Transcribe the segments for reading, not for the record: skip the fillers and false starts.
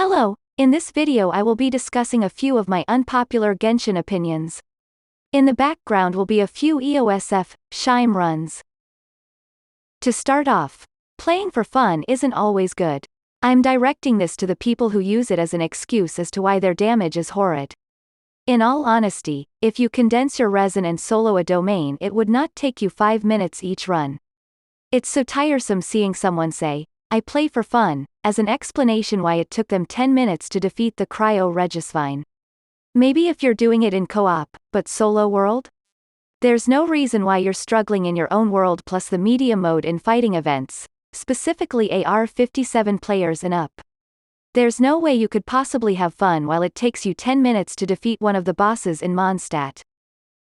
Hello, in this video I will be discussing a few of my unpopular Genshin opinions. In the background will be a few EOSF, Shime runs. To start off, playing for fun isn't always good. I'm directing this to the people who use it as an excuse as to why their damage is horrid. In all honesty, if you condense your resin and solo a domain it would not take you 5 minutes each run. It's so tiresome seeing someone say, "I play for fun," as an explanation why it took them 10 minutes to defeat the Cryo Regisvine. Maybe if you're doing it in co-op, but solo world? There's no reason why you're struggling in your own world plus the media mode in fighting events, specifically AR-57 players and up. There's no way you could possibly have fun while it takes you 10 minutes to defeat one of the bosses in Mondstadt.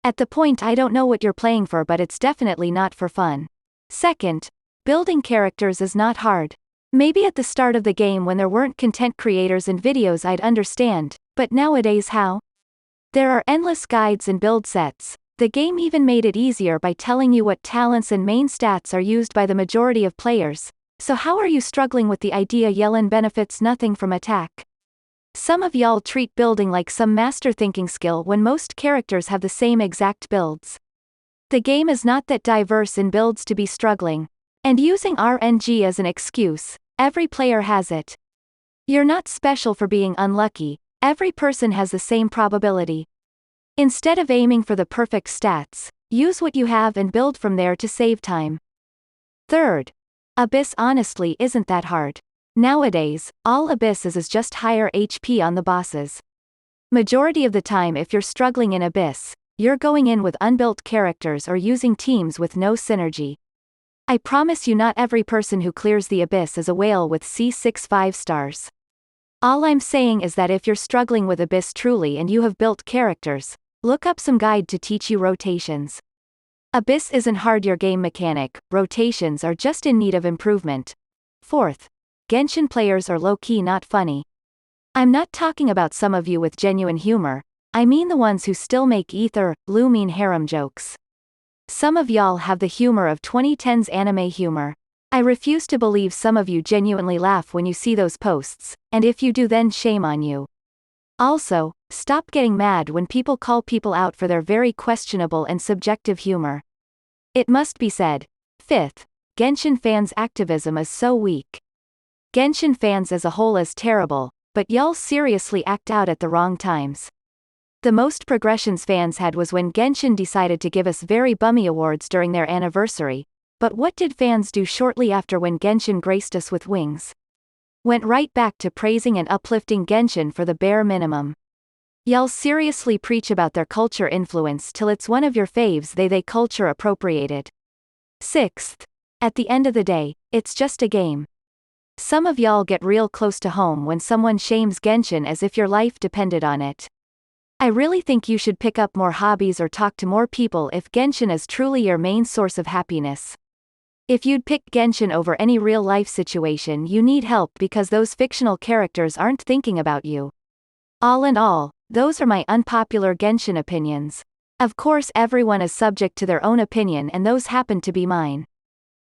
At the point I don't know what you're playing for, but it's definitely not for fun. Second, building characters is not hard. Maybe at the start of the game when there weren't content creators and videos I'd understand, but nowadays how? There are endless guides and build sets. The game even made it easier by telling you what talents and main stats are used by the majority of players, so how are you struggling with the idea Yellen benefits nothing from attack? Some of y'all treat building like some master thinking skill when most characters have the same exact builds. The game is not that diverse in builds to be struggling. And using RNG as an excuse, every player has it. You're not special for being unlucky, every person has the same probability. Instead of aiming for the perfect stats, use what you have and build from there to save time. Third, Abyss honestly isn't that hard. Nowadays, all Abyss is just higher HP on the bosses. Majority of the time if you're struggling in Abyss, you're going in with unbuilt characters or using teams with no synergy. I promise you not every person who clears the Abyss is a whale with C6 5 stars. All I'm saying is that if you're struggling with Abyss truly and you have built characters, look up some guide to teach you rotations. Abyss isn't hard, your game mechanic, rotations are just in need of improvement. Fourth, Genshin players are low-key not funny. I'm not talking about some of you with genuine humor, I mean the ones who still make ether, Lumine harem jokes. Some of y'all have the humor of 2010s anime humor. I refuse to believe some of you genuinely laugh when you see those posts, and if you do then shame on you. Also, stop getting mad when people call people out for their very questionable and subjective humor. It must be said. Fifth, Genshin fans' activism is so weak. Genshin fans as a whole is terrible, but y'all seriously act out at the wrong times. The most progressions fans had was when Genshin decided to give us very bummy awards during their anniversary, but what did fans do shortly after when Genshin graced us with wings? Went right back to praising and uplifting Genshin for the bare minimum. Y'all seriously preach about their culture influence till it's one of your faves they culture appropriated. Sixth, at the end of the day, it's just a game. Some of y'all get real close to home when someone shames Genshin as if your life depended on it. I really think you should pick up more hobbies or talk to more people if Genshin is truly your main source of happiness. If you'd pick Genshin over any real-life situation you need help because those fictional characters aren't thinking about you. All in all, those are my unpopular Genshin opinions. Of course everyone is subject to their own opinion and those happen to be mine.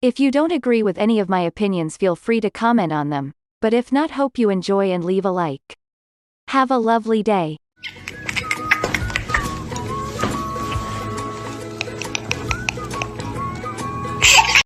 If you don't agree with any of my opinions feel free to comment on them, but if not hope you enjoy and leave a like. Have a lovely day.